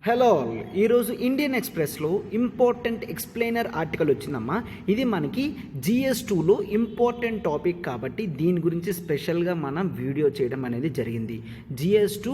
Hello all, ఈరోజు Indian ఎక్స్ప్రెస్లో important explainer article వచ్చిందమ్మా. ఇది మనకి GS2లో ఇంపార్టెంట్ టాపిక్ కాబట్టి దీని గురించి స్పెషల్గా మనం వీడియో చేయడం అనేది జరిగింది. GS2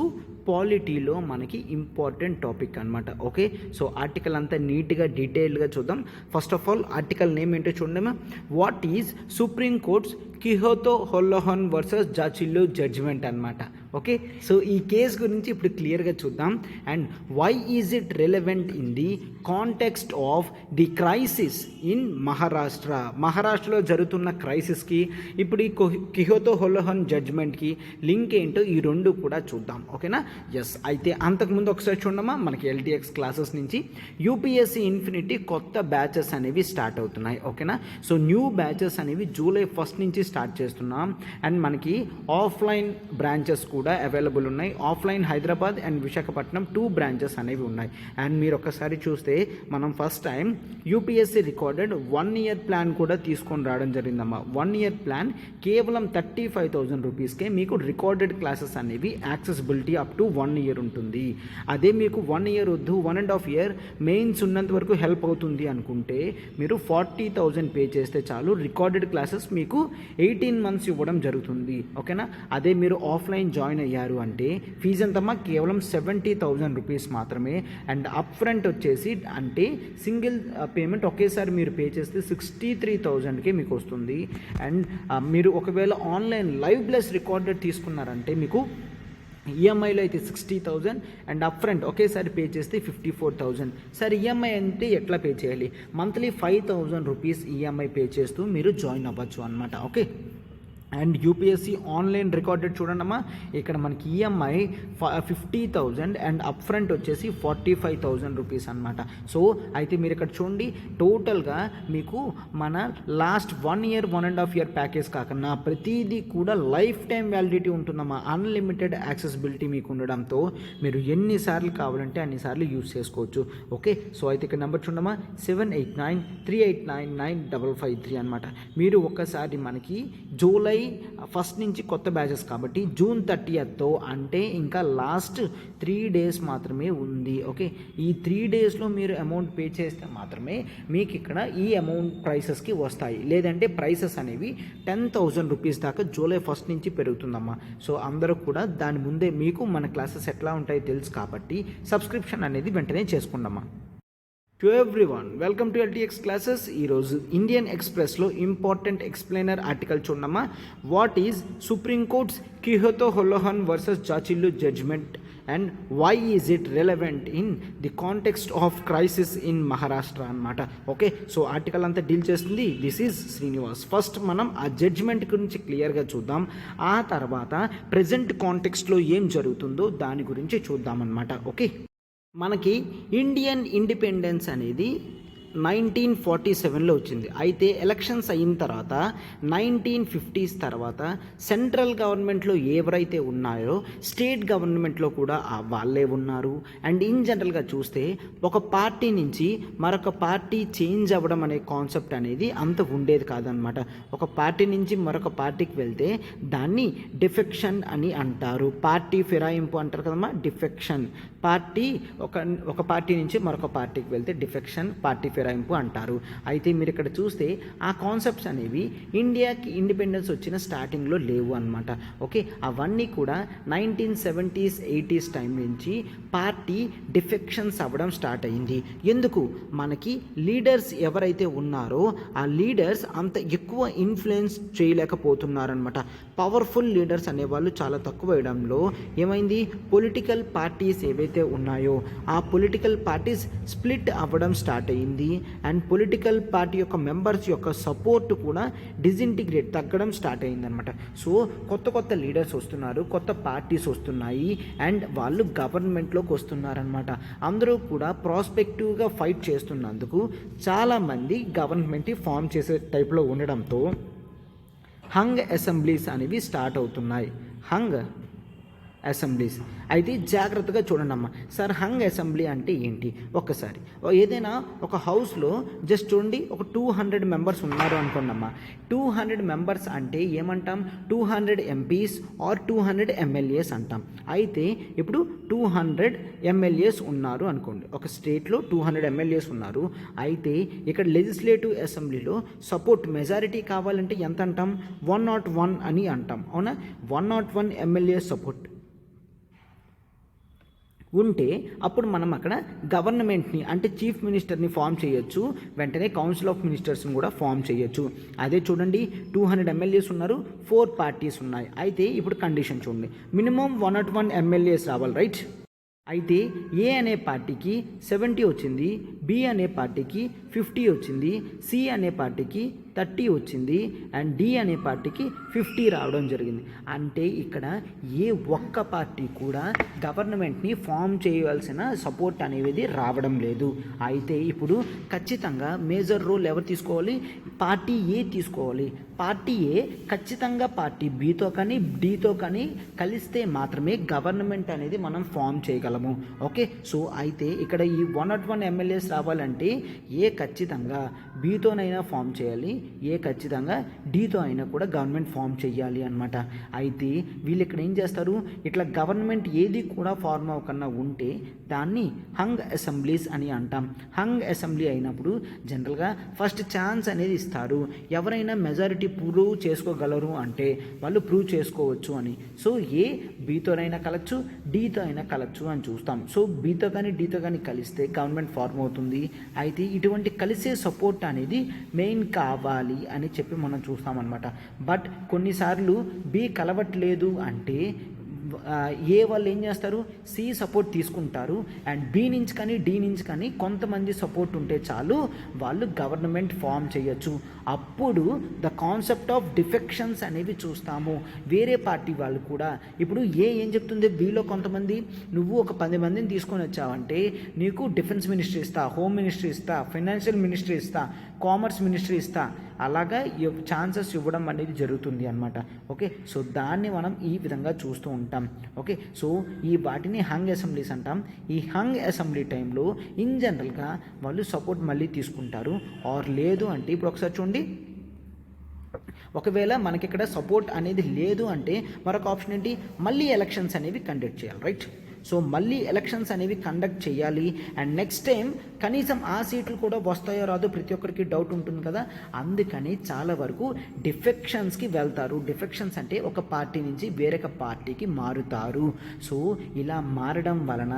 పాలిటీలో మనకి ఇంపార్టెంట్ టాపిక్ అనమాట. ఓకే, సో ఆర్టికల్ అంతా నీట్గా డీటెయిల్డ్గా చూద్దాం. First of all article name ఏంటో చూడమ్మా. What is Supreme Court's Kihoto Hollohan versus Zachillhu judgement అనమాట. ఓకే, సో ఈ కేస్ గురించి ఇప్పుడు క్లియర్గా చూద్దాం. And why is it relevant in the context of the crisis in మహారాష్ట్రలో జరుగుతున్న క్రైసిస్కి ఇప్పుడు ఈ కిహోతో హొల్లహన్ జడ్జిమెంట్కి లింక్ ఏంటో ఈ రెండు కూడా చూద్దాం. ఓకేనా? ఎస్, అయితే అంతకుముందు ఒకసారి చూడమ్మా, మనకి LTX క్లాసెస్ నుంచి UPSC ఇన్ఫినిటీ కొత్త బ్యాచెస్ అనేవి స్టార్ట్ అవుతున్నాయి. ఓకేనా? సో న్యూ బ్యాచెస్ అనేవి జూలై 1 నుంచి స్టార్ట్ చేస్తున్నాం. అండ్ మనకి ఆఫ్లైన్ బ్రాంచెస్ కూడా అవైలబుల్ ఉన్నాయి. Offline Hyderabad and Visakhapatnam 2 branches అనేవి ఉన్నాయి. అండ్ మీరు ఒక్కసారి చూస్తే మనం first time UPSC recorded 1 year plan కూడా తీసుకొని రావడం జరిగిందమ్మా. 1 ఇయర్ ప్లాన్ కేవలం 35,000 రూపీస్కే మీకు రికార్డెడ్ క్లాసెస్ అనేవి యాక్సెసిబిలిటీ అప్ టు 1 ఇయర్ ఉంటుంది. అదే మీకు 1 ఇయర్ వద్దు, 1.5 ఇయర్ మెయిన్స్ ఉన్నంత వరకు హెల్ప్ అవుతుంది అనుకుంటే మీరు 40,000 పే చేస్తే చాలు, రికార్డెడ్ క్లాసెస్ మీకు 18 మంత్స్ ఇవ్వడం జరుగుతుంది. ఓకేనా? అదే మీరు ఆఫ్లైన్ జాయిన్ అయ్యారు అంటే ఫీజు ఎంతమ్మా? కేవలం 70,000 రూపీస్ మాత్రమే. అండ్ అప్ ఫ్రంట్ వచ్చేసి అంటే సింగిల్ పేమెంట్ ఒకేసారి మీరు పే చేస్తే 63,000కే మీకు వస్తుంది. అండ్ మీరు ఒకవేళ ఆన్లైన్ లైవ్ ప్లస్ రికార్డెడ్ తీసుకున్నారంటే మీకు ఈఎంఐలో అయితే 60,000 అండ్ అప్ ఫ్రంట్ ఒకేసారి పే చేస్తే 54,000. సరే, ఈఎంఐ అంటే ఎట్లా పే చేయాలి? మంత్లీ 5,000 రూపీస్ ఈఎంఐ పే చేస్తూ మీరు జాయిన్ అవ్వచ్చు అనమాట. Okay, and UPSC online recorded చూడండమ్మా, ఇక్కడ మనకి ఈఎంఐ 50,000 అండ్ అప్ ఫ్రంట్ వచ్చేసి 45,000 రూపీస్ అనమాట. సో అయితే మీరు ఇక్కడ చూడండి, టోటల్గా మీకు మన లాస్ట్ 1 ఇయర్ 1.5 ఇయర్ ప్యాకేజ్ కాకుండా ప్రతిదీ కూడా లైఫ్ టైం వ్యాలిడిటీ ఉంటుందమ్మా. అన్లిమిటెడ్ యాక్సెసిబిలిటీ మీకు ఉండడంతో మీరు ఎన్నిసార్లు కావాలంటే అన్నిసార్లు యూజ్ చేసుకోవచ్చు. ఓకే, సో అయితే ఇక్కడ నెంబర్ చూడమ్మా, 7893899553 అనమాట. మీరు ఒక్కసారి మనకి జూలై 1 నుంచి కొత్త బ్యాచెస్ కాబట్టి జూన్ 30తో అంటే ఇంకా లాస్ట్ 3 డేస్ మాత్రమే ఉంది. ఓకే, ఈ 3 డేస్లో మీరు అమౌంట్ పే చేస్తే మాత్రమే మీకు ఇక్కడ ఈ అమౌంట్ ప్రైసెస్కి వస్తాయి. లేదంటే ప్రైసెస్ అనేవి 10,000 రూపీస్ దాకా జూలై 1 నుంచి పెరుగుతుందమ్మా. సో అందరూ కూడా దాని ముందే మీకు మన క్లాసెస్ ఎట్లా ఉంటాయో తెలుసు కాబట్టి సబ్స్క్రిప్షన్ అనేది వెంటనే చేసుకుందామా. To everyone, welcome to LTX classes. ఈరోజు ఇండియన్ ఎక్స్ప్రెస్లో ఇంపార్టెంట్ ఎక్స్ప్లెయినర్ ఆర్టికల్ చూడమ్మా. What is Supreme Court's Kihoto Hollohan versus Zachillhu judgement and why is it relevant in the context of crisis in Maharashtra అనమాట. ఓకే, సో ఆర్టికల్ అంతా deal చేస్తుంది. This is Srinivas. First మనం ఆ judgement గురించి క్లియర్గా చూద్దాం. ఆ తర్వాత ప్రజెంట్ కాంటెక్స్ట్లో ఏం జరుగుతుందో దాని గురించి చూద్దాం అనమాట. ఓకే, మనకి ఇండియన్ ఇండిపెండెన్స్ అనేది 1947లో వచ్చింది. అయితే ఎలక్షన్స్ అయిన తర్వాత 1950s తర్వాత సెంట్రల్ గవర్నమెంట్లో ఎవరైతే ఉన్నారో స్టేట్ గవర్నమెంట్లో కూడా వాళ్ళే ఉన్నారు. అండ్ ఇన్ జనరల్గా చూస్తే ఒక పార్టీ నుంచి మరొక పార్టీ చేంజ్ అవ్వడం అనే కాన్సెప్ట్ అనేది అంత ఉండేది కాదనమాట. ఒక పార్టీ నుంచి మరొక పార్టీకి వెళ్తే దాన్ని డిఫెక్షన్ అని అంటారు. పార్టీ ఫిరాయింపు అంటారు కదమ్మా, డిఫెక్షన్. పార్టీ ఒక పార్టీ నుంచి మరొక పార్టీకి వెళ్తే డిఫెక్షన్, పార్టీ ఫిరాయింపు అంటారు. అయితే మీరు ఇక్కడ చూస్తే ఆ కాన్సెప్ట్స్ అనేవి ఇండియాకి ఇండిపెండెన్స్ వచ్చిన స్టార్టింగ్లో లేవు అనమాట. ఓకే, అవన్నీ కూడా 1970s 80s టైం నుంచి పార్టీ డిఫెక్షన్స్ అవ్వడం స్టార్ట్ అయింది. ఎందుకు? మనకి లీడర్స్ ఎవరైతే ఉన్నారో ఆ లీడర్స్ అంత ఎక్కువ ఇన్ఫ్లుయెన్స్ చేయలేకపోతున్నారనమాట. పవర్ఫుల్ లీడర్స్ అనేవాళ్ళు చాలా తక్కువ వేయడంలో ఏమైంది, పొలిటికల్ పార్టీస్ ఏవైతే ఉన్నాయో ఆ పొలిటికల్ పార్టీస్ స్ప్లిట్ అవ్వడం స్టార్ట్ అయింది. అండ్ పొలిటికల్ పార్టీ యొక్క మెంబర్స్ యొక్క సపోర్ట్ కూడా డిజింటిగ్రేట్ తగ్గడం స్టార్ట్ అయిందనమాట. సో కొత్త లీడర్స్ వస్తున్నారు, కొత్త పార్టీస్ వస్తున్నాయి అండ్ వాళ్ళు గవర్నమెంట్లోకి వస్తున్నారనమాట. అందరూ కూడా ప్రాస్పెక్టివ్గా ఫైట్ చేస్తున్నందుకు చాలామంది గవర్నమెంట్ని ఫామ్ చేసే టైప్లో ఉండడంతో హంగ్ అసెంబ్లీస్ అనేవి స్టార్ట్ అవుతున్నాయి. Hung assemblies. అయితే జాగ్రత్తగా చూడండి అమ్మా. సార్ హంగ్ అసెంబ్లీ అంటే ఏంటి? ఒక్కసారి ఏదైనా ఒక హౌస్లో జస్ట్ చూడండి, ఒక 200 మెంబర్స్ ఉన్నారు అనుకోండి అమ్మా. 200 మెంబర్స్ అంటే ఏమంటాం? 200 ఎంపీస్ ఆర్ 200 ఎమ్మెల్యేస్ అంటాం. అయితే ఇప్పుడు 200 ఎమ్మెల్యేస్ ఉన్నారు అనుకోండి, ఒక స్టేట్లో 200 ఎమ్మెల్యేస్ ఉన్నారు. అయితే ఇక్కడ లెజిస్లేటివ్ అసెంబ్లీలో సపోర్ట్ మెజారిటీ కావాలంటే ఎంత అంటాం? 101 అని అంటాం, అవునా? 101 ఎమ్మెల్యే సపోర్ట్ ఉంటే అప్పుడు మనం అక్కడ గవర్నమెంట్ని అంటే చీఫ్ మినిస్టర్ని ఫామ్ చేయొచ్చు, వెంటనే కౌన్సిల్ ఆఫ్ మినిస్టర్స్ని కూడా ఫామ్ చేయొచ్చు. అదే చూడండి, 200 ఎమ్మెల్యేస్ ఉన్నారు, 4 పార్టీస్ ఉన్నాయి. అయితే ఇప్పుడు కండిషన్ చూడండి, మినిమం 101 ఎమ్మెల్యేస్ రావాలి, రైట్? అయితే ఏ అనే పార్టీకి 70 వచ్చింది, బి అనే పార్టీకి 50 వచ్చింది, సి అనే పార్టీకి 30 వచ్చింది, అండ్ డి అనే పార్టీకి 50 రావడం జరిగింది. అంటే ఇక్కడ ఏ ఒక్క పార్టీ కూడా గవర్నమెంట్ని ఫామ్ చేయవలసిన సపోర్ట్ అనేది రావడం లేదు. అయితే ఇప్పుడు ఖచ్చితంగా మేజర్ రోల్ ఎవరు తీసుకోవాలి? పార్టీ ఏ తీసుకోవాలి. పార్టీ ఏ ఖచ్చితంగా పార్టీ బితో కానీ డితో కానీ కలిస్తే మాత్రమే గవర్నమెంట్ అనేది మనం ఫామ్ చేయగలము. ఓకే, సో అయితే ఇక్కడ ఈ 101 ఎమ్మెల్యేస్ రావాలంటే ఏ ఖచ్చితంగా బితోనైనా ఫామ్ చేయాలి, ఏ ఖచ్చితంగా డితో అయినా కూడా గవర్నమెంట్ ఫామ్ చేయాలి అనమాట. అయితే వీళ్ళు ఇక్కడ ఏం చేస్తారు? ఇట్లా గవర్నమెంట్ ఏది కూడా ఫార్మ్ అవ్వకుండా ఉంటే దాన్ని హంగ్ అసెంబ్లీస్ అని అంటాం. హంగ్ అసెంబ్లీ అయినప్పుడు జనరల్గా ఫస్ట్ ఛాన్స్ అనేది ఇస్తారు. ఎవరైనా మెజారిటీ ప్రూవ్ చేసుకోగలరు అంటే వాళ్ళు ప్రూవ్ చేసుకోవచ్చు అని. సో ఏ బీతోనైనా కలచ్చు, డీతో అయినా కలచ్చు అని చూస్తాం. సో బీతో కానీ డీతో కానీ కలిస్తే గవర్నమెంట్ ఫార్మ్ అవుతుంది. అయితే ఇటువంటి కలిసే సపోర్ట్ అనేది మెయిన్ కావాలి అని చెప్పి మనం చూస్తామన్నమాట. బట్ కొన్నిసార్లు బి కలవట్లేదు అంటే ఏ వాళ్ళు ఏం చేస్తారు? సి సపోర్ట్ తీసుకుంటారు, అండ్ బి నుంచి కానీ డి నుంచి కానీ కొంతమంది సపోర్ట్ ఉంటే చాలు వాళ్ళు గవర్నమెంట్ ఫామ్ చేయొచ్చు. అప్పుడు ద కాన్సెప్ట్ ఆఫ్ డిఫెక్షన్స్ అనేవి చూస్తాము. వేరే పార్టీ వాళ్ళు కూడా ఇప్పుడు ఏం చెప్తుంది? బిలో కొంతమంది నువ్వు ఒక 10 మందిని తీసుకొని వచ్చావంటే నీకు డిఫెన్స్ మినిస్ట్రీ ఇస్తా, హోమ్ మినిస్ట్రీ ఇస్తా, ఫైనాన్షియల్ మినిస్ట్రీ ఇస్తా, కామర్స్ మినిస్ట్రీ ఇస్తా, అలాగా ఛాన్సెస్ ఇవ్వడం అనేది జరుగుతుంది అనమాట. ఓకే, సో దాన్ని మనం ఈ విధంగా చూస్తూ ఉంటాం. ఓకే, సో ఈ వాటిని హంగ్ అసెంబ్లీస్ అంటాం. ఈ హంగ్ అసెంబ్లీ టైంలో ఇన్ జనరల్గా వాళ్ళు సపోర్ట్ మళ్ళీ తీసుకుంటారు. ఆర్ లేదు అంటే ఇప్పుడు ఒకసారి చూడండి, ఒకవేళ మనకి ఇక్కడ సపోర్ట్ అనేది లేదు అంటే మరొక ఆప్షన్ ఏంటి? మళ్ళీ ఎలక్షన్స్ అనేవి కండక్ట్ చేయాలి, రైట్? సో మళ్ళీ ఎలక్షన్స్ అనేవి కండక్ట్ చేయాలి. అండ్ నెక్స్ట్ టైం కనీసం ఆ సీట్లు కూడా వస్తాయో రాదో ప్రతి ఒక్కరికి డౌట్ ఉంటుంది కదా. అందుకని చాలా వరకు డిఫెక్షన్స్కి వెళ్తారు. డిఫెక్షన్స్ అంటే ఒక పార్టీ నుంచి వేరొక పార్టీకి మారుతారు. సో ఇలా మారడం వలన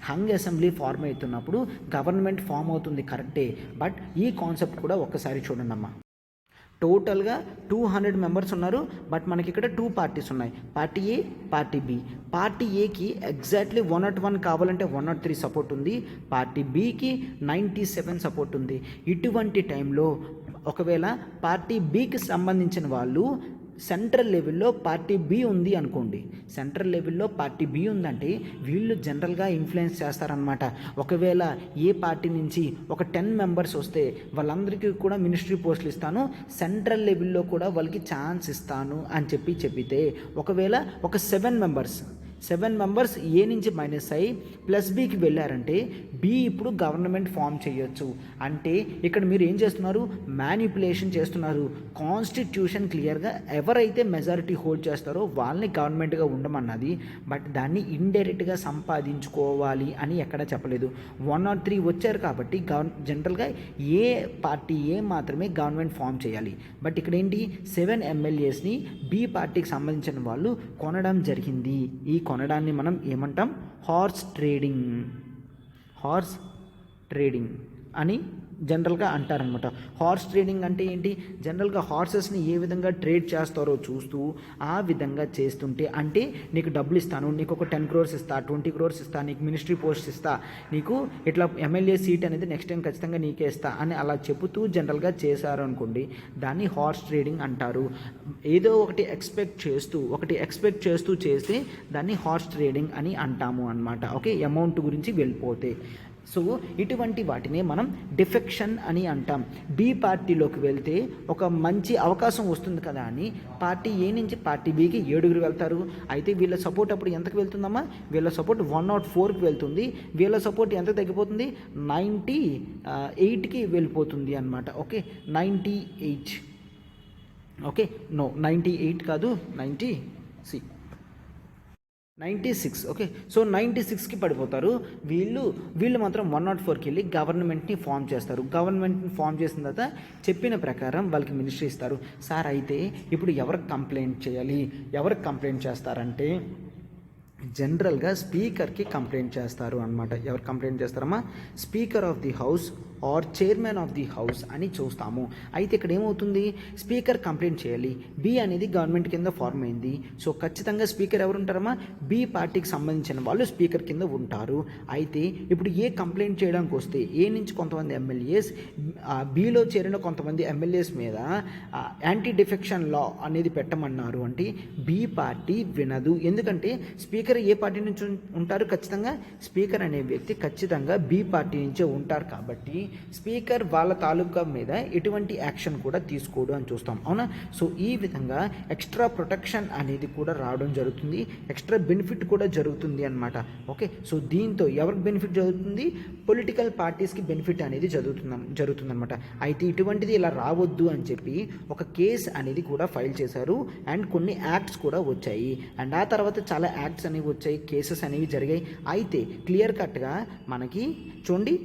హంగ్ అసెంబ్లీ ఫార్మ్ అవుతున్నప్పుడు గవర్నమెంట్ ఫామ్ అవుతుంది, కరెక్టే. బట్ ఈ కాన్సెప్ట్ కూడా ఒక్కసారి చూడండి అమ్మా. టోటల్గా 200 మెంబర్స్ ఉన్నారు, బట్ మనకి ఇక్కడ 2 పార్టీస్ ఉన్నాయి, పార్టీ ఏ, పార్టీ బి. పార్టీ ఏకి ఎగ్జాక్ట్లీ 101 కావాలంటే 103 సపోర్ట్ ఉంది, పార్టీ బికి 97 సపోర్ట్ ఉంది. ఇటువంటి టైంలో ఒకవేళ పార్టీ బికి సంబంధించిన వాళ్ళు సెంట్రల్ లెవెల్లో పార్టీ బి ఉంది అనుకోండి, సెంట్రల్ లెవెల్లో పార్టీ బి ఉందంటే వీళ్ళు జనరల్గా ఇన్ఫ్లుయెన్స్ చేస్తారనమాట. ఒకవేళ ఏ పార్టీ నుంచి ఒక 10 మెంబర్స్ వస్తే వాళ్ళందరికీ కూడా మినిస్ట్రీ పోస్టులు ఇస్తాను, సెంట్రల్ లెవెల్లో కూడా వాళ్ళకి ఛాన్స్ ఇస్తాను అని చెప్పితే ఒకవేళ ఒక 7 మెంబర్స్ ఏ నుంచి మైనస్ అయ్యి ప్లస్ బికి వెళ్ళారంటే బి ఇప్పుడు గవర్నమెంట్ ఫామ్ చేయొచ్చు. అంటే ఇక్కడ మీరు ఏం చేస్తున్నారు? మ్యానిపులేషన్ చేస్తున్నారు. కాన్స్టిట్యూషన్ క్లియర్గా ఎవరైతే మెజారిటీ హోల్డ్ చేస్తారో వాళ్ళని గవర్నమెంట్గా ఉండమన్నది, బట్ దాన్ని ఇండైరెక్ట్గా సంపాదించుకోవాలి అని ఎక్కడ చెప్పలేదు. 103 వచ్చారు కాబట్టి జనరల్గా ఏ పార్టీ ఏ మాత్రమే గవర్నమెంట్ ఫామ్ చేయాలి. బట్ ఇక్కడ ఏంటి? 7 ఎమ్మెల్యేస్ని బి పార్టీకి సంబంధించిన వాళ్ళు కొనడం జరిగింది. ఈ కొనడాన్ని మనం ఏమంటాం? హార్స్ ట్రేడింగ్ అని జనరల్గా అంటారనమాట. హార్స్ ట్రేడింగ్ అంటే ఏంటి? జనరల్గా హార్సెస్ని ఏ విధంగా ట్రేడ్ చేస్తారో చూస్తూ ఆ విధంగా చేస్తుంటే, అంటే నీకు డబ్బులు ఇస్తాను, నీకు ఒక 10 crores ఇస్తా, 20 crores ఇస్తా, నీకు మినిస్ట్రీ పోస్ట్ ఇస్తా, నీకు ఇట్లా ఎమ్మెల్యే సీట్ అనేది నెక్స్ట్ టైం ఖచ్చితంగా నీకే ఇస్తా అని అలా చెబుతూ జనరల్గా చేశారు అనుకోండి, దాన్ని హార్స్ ట్రేడింగ్ అంటారు. ఏదో ఒకటి ఎక్స్పెక్ట్ చేస్తూ చేస్తే దాన్ని హార్స్ ట్రేడింగ్ అని అంటాము అనమాట. ఓకే, అమౌంట్ గురించి వెళ్ళిపోతే సో ఇటువంటి వాటిని మనం డిఫెక్షన్ అని అంటాం. బి పార్టీలోకి వెళ్తే ఒక మంచి అవకాశం వస్తుంది కదా అని పార్టీ ఏ నుంచి పార్టీ బికి 7 వెళ్తారు. అయితే వీళ్ళ సపోర్ట్ అప్పుడు ఎంతకు వెళ్తుందమ్మా? వీళ్ళ సపోర్ట్ 104కి వెళ్తుంది. వీళ్ళ సపోర్ట్ ఎంత తగ్గిపోతుంది? 98కి వెళ్ళిపోతుంది అనమాట. ఓకే, 98. ఓకే, నో 98 కాదు, 96. ఓకే, సో 96కి పడిపోతారు. వీళ్ళు మాత్రం 104కి వెళ్ళి గవర్నమెంట్ని ఫామ్ చేస్తారు. గవర్నమెంట్ని ఫామ్ చేసిన తర్వాత చెప్పిన ప్రకారం వాళ్ళకి మినిస్ట్రీ ఇస్తారు. సార్ అయితే ఇప్పుడు ఎవరికి కంప్లైంట్ చేయాలి? ఎవరికి కంప్లైంట్ చేస్తారంటే జనరల్గా స్పీకర్కి కంప్లైంట్ చేస్తారు అనమాట. ఎవరు కంప్లైంట్ చేస్తారమ్మా? Speaker of the house or chairman of the house అని చూస్తాము. అయితే ఇక్కడ ఏమవుతుంది? స్పీకర్ కంప్లైంట్ చేయాలి. బి అనేది గవర్నమెంట్ కింద ఫార్మ్ అయింది. సో ఖచ్చితంగా స్పీకర్ ఎవరు ఉంటారమ్మా? బి పార్టీకి సంబంధించిన వాళ్ళు స్పీకర్ కింద ఉంటారు. అయితే ఇప్పుడు ఏ కంప్లైంట్ చేయడానికి వస్తే ఏ నుంచి కొంతమంది ఎమ్మెల్యేస్ బిలో చేరిన కొంతమంది ఎమ్మెల్యేస్ మీద యాంటీ డిఫెక్షన్ లా అనేది పెట్టమన్నారు అంటే బి పార్టీ వినదు. ఎందుకంటే స్పీకర్ ఏ పార్టీ నుంచి ఉంటారు? ఖచ్చితంగా స్పీకర్ అనే వ్యక్తి ఖచ్చితంగా బి పార్టీ నుంచే ఉంటారు. కాబట్టి స్పీకర్ వాళ్ళ తాలూకా మీద ఎటువంటి యాక్షన్ కూడా తీసుకోడు అని చూస్తాం, అవునా? సో ఈ విధంగా ఎక్స్ట్రా ప్రొటెక్షన్ అనేది కూడా రావడం జరుగుతుంది, ఎక్స్ట్రా బెనిఫిట్ కూడా జరుగుతుంది అనమాట. ఓకే, సో దీంతో ఎవరికి బెనిఫిట్ జరుగుతుంది? పొలిటికల్ పార్టీస్కి బెనిఫిట్ అనేది జరుగుతుందన్నమాట. అయితే ఇటువంటిది ఇలా రావద్దు అని చెప్పి ఒక కేసు అనేది కూడా ఫైల్ చేశారు అండ్ కొన్ని యాక్ట్స్ కూడా వచ్చాయి. అండ్ ఆ తర్వాత చాలా యాక్ట్స్ అనేవి వచ్చాయి, కేసెస్ అనేవి జరిగాయి. అయితే క్లియర్ కట్గా మనకి చూడండి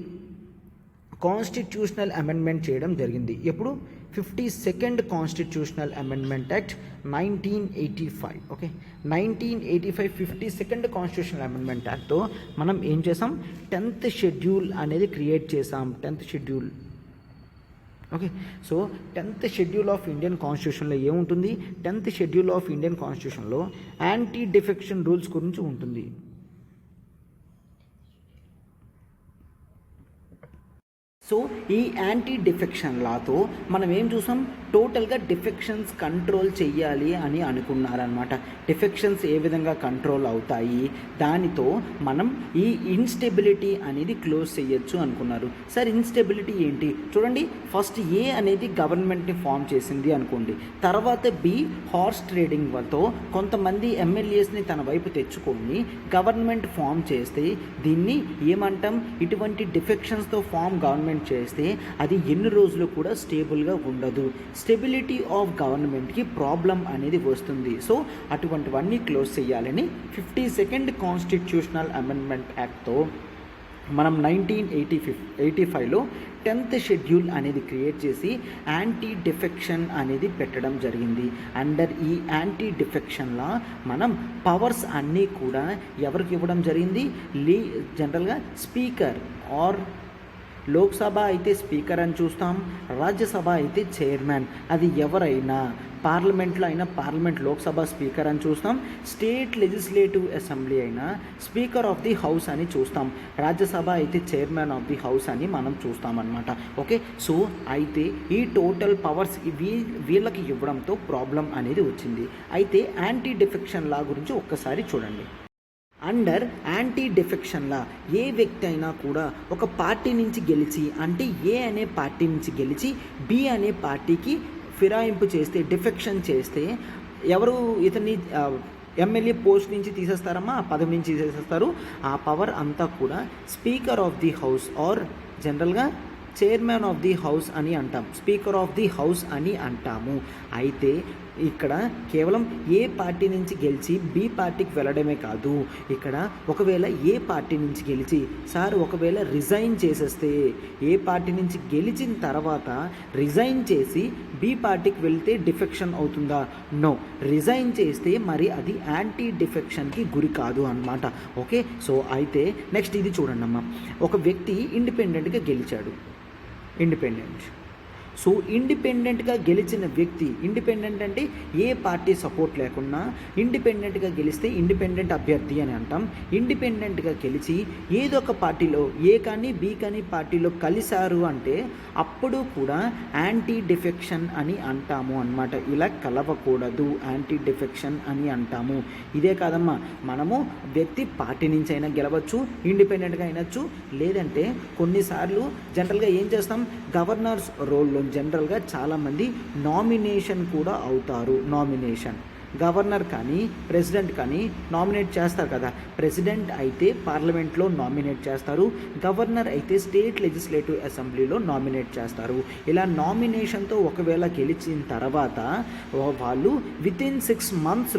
కాన్స్టిట్యూషనల్ అమెండ్మెంట్ చేయడం జరిగింది. ఎప్పుడు? 52nd constitutional amendment act 1985. Okay, 1985 52nd constitutional amendment యాక్ట్తో మనం ఏం చేసాం? 10th షెడ్యూల్ అనేది క్రియేట్ చేసాం. 10th schedule. Okay, so 10th schedule of Indian కాన్స్టిట్యూషన్లో ఏముంటుంది? 10th షెడ్యూల్ ఆఫ్ ఇండియన్ కాన్స్టిట్యూషన్లో యాంటీ డిఫెక్షన్ రూల్స్ గురించి ఉంటుంది. సో ఈ యాంటీ డిఫెక్షన్ లాతో మనం ఏం చూసాం? టోటల్గా డిఫెక్షన్స్ కంట్రోల్ చెయ్యాలి అని అనుకున్నారనమాట. డిఫెక్షన్స్ ఏ విధంగా కంట్రోల్ అవుతాయి, దానితో మనం ఈ ఇన్స్టెబిలిటీ అనేది క్లోజ్ చేయొచ్చు అనుకున్నారు. సార్ ఇన్స్టెబిలిటీ ఏంటి? చూడండి, ఫస్ట్ ఏ అనేది గవర్నమెంట్ని ఫామ్ చేసింది అనుకోండి, తర్వాత బి హార్స్ ట్రేడింగ్ వల్ల కొంతమంది ఎమ్మెల్యేస్ని తన వైపు తెచ్చుకొని గవర్నమెంట్ ఫామ్ చేస్తే దీన్ని ఏమంటాం? ఇటువంటి డిఫెక్షన్స్తో ఫామ్ గవర్నమెంట్ చేస్తే అది ఎన్ని రోజులు కూడా స్టేబుల్గా ఉండదు. స్టెబిలిటీ ఆఫ్ గవర్నమెంట్కి ప్రాబ్లం అనేది వస్తుంది. సో అటువంటివన్నీ క్లోజ్ చేయాలని 52nd కాన్స్టిట్యూషనల్ అమెండ్మెంట్ యాక్ట్తో మనం 1985లో 10th షెడ్యూల్ అనేది క్రియేట్ చేసి యాంటీ డిఫెక్షన్ అనేది పెట్టడం జరిగింది. అండర్ ఈ యాంటీ డిఫెక్షన్లా మనం పవర్స్ అన్నీ కూడా ఎవరికి ఇవ్వడం జరిగింది? జనరల్గా స్పీకర్ ఆర్ లోక్సభ అయితే స్పీకర్ అని చూస్తాం, రాజ్యసభ అయితే చైర్మన్. అది ఎవరైనా పార్లమెంట్లో అయినా పార్లమెంట్ లోక్సభ స్పీకర్ అని చూస్తాం, స్టేట్ లెజిస్లేటివ్ అసెంబ్లీ అయినా స్పీకర్ ఆఫ్ ది హౌస్ అని చూస్తాం, రాజ్యసభ అయితే చైర్మన్ ఆఫ్ ది హౌస్ అని మనం చూస్తామన్నమాట. ఓకే, సో అయితే ఈ టోటల్ పవర్స్ వీళ్ళకి ఇవ్వడంతో ప్రాబ్లం అనేది వచ్చింది. అయితే యాంటీ డిఫెక్షన్ లా గురించి ఒక్కసారి చూడండి. అండర్ యాంటీ డిఫెక్షన్ లా ఏ వ్యక్తి అయినా కూడా ఒక పార్టీ నుంచి గెలిచి, అంటే ఏ అనే పార్టీ నుంచి గెలిచి బి అనే పార్టీకి ఫిరాయింపు చేస్తే, డిఫెక్షన్ చేస్తే ఎవరు ఇతన్ని ఎమ్మెల్యే పోస్ట్ నుంచి తీసేస్తారమ్మా? ఆ పదవి నుంచి తీసేస్తారు. ఆ పవర్ అంతా కూడా speaker of the house or జనరల్గా చైర్మన్ ఆఫ్ ది హౌస్ అని అంటాం, స్పీకర్ ఆఫ్ ది హౌస్ అని అంటాము. అయితే ఇక్కడ కేవలం ఏ పార్టీ నుంచి గెలిచి బి పార్టీకి వెళ్ళడమే కాదు, ఇక్కడ ఒకవేళ ఏ పార్టీ నుంచి గెలిచి సార్ ఒకవేళ రిజైన్ చేసేస్తే, ఏ పార్టీ నుంచి గెలిచిన తర్వాత రిజైన్ చేసి బి పార్టీకి వెళ్తే డిఫెక్షన్ అవుతుందా? నో, రిజైన్ చేస్తే మరి అది యాంటీ డిఫెక్షన్కి గురి కాదు అన్నమాట. ఓకే, సో అయితే నెక్స్ట్ ఇది చూడండి అమ్మా. ఒక వ్యక్తి ఇండిపెండెంట్గా గెలిచాడు, ఇండిపెండెంట్. సో ఇండిపెండెంట్గా గెలిచిన వ్యక్తి, ఇండిపెండెంట్ అంటే ఏ పార్టీ సపోర్ట్ లేకుండా ఇండిపెండెంట్గా గెలిస్తే ఇండిపెండెంట్ అభ్యర్థి అని అంటాం. ఇండిపెండెంట్గా గెలిచి ఏదో ఒక పార్టీలో ఏ కానీ బి కానీ పార్టీలో కలిశారు అంటే అప్పుడు కూడా యాంటీ డిఫెక్షన్ అని అంటాము అన్నమాట. ఇలా కలవకూడదు, యాంటీ డిఫెక్షన్ అని అంటాము. ఇదే కాదమ్మా, మనము వ్యక్తి పార్టీ నుంచి అయినా గెలవచ్చు, ఇండిపెండెంట్గా అయినచ్చు, లేదంటే కొన్నిసార్లు జనరల్గా ఏం చేస్తాం, గవర్నర్స్ రోల్లో జనరల్గా చాలామంది నామినేషన్ కూడా అవుతారు. గవర్నర్ కానీ ప్రెసిడెంట్ కానీ నామినేట్ చేస్తారు కదా. ప్రెసిడెంట్ అయితే పార్లమెంట్లో నామినేట్ చేస్తారు, గవర్నర్ అయితే స్టేట్ లెజిస్లేటివ్ అసెంబ్లీలో నామినేట్ చేస్తారు. ఇలా నామినేషన్తో ఒకవేళ గెలిచిన తర్వాత వాళ్ళు వితిన్ 6 months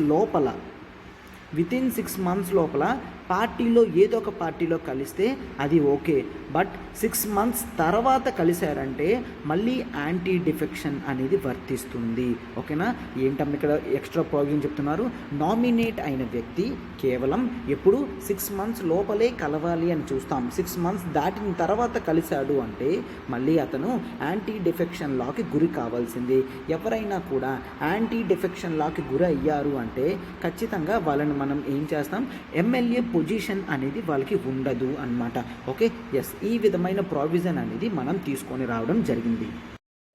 లోపల పార్టీలో ఏదో ఒక పార్టీలో కలిస్తే అది ఓకే. బట్ 6 months తర్వాత కలిశారంటే మళ్ళీ యాంటీ డిఫెక్షన్ అనేది వర్తిస్తుంది. ఓకేనా? ఏంటమ్మా ఇక్కడ ఎక్స్ట్రా ప్రావిజన్ చెప్తున్నారు, నామినేట్ అయిన వ్యక్తి కేవలం ఎప్పుడు 6 months లోపలే కలవాలి అని చూస్తాం. 6 months దాటిన తర్వాత కలిశాడు అంటే మళ్ళీ అతను యాంటీ డిఫెక్షన్ లాకి గురి కావాల్సింది. ఎవరైనా కూడా యాంటీ డిఫెక్షన్ లాకి గురి అయ్యారు అంటే ఖచ్చితంగా వాళ్ళని మనం ఏం చేస్తాం, ఎమ్మెల్యే పొజిషన్ అనేది వాళ్ళకి ఉండదు అన్నమాట. ఓకే, ఎస్, ఈ విధమైన ప్రావిజన్ అనేది మనం తీసుకొని రావడం జరిగింది.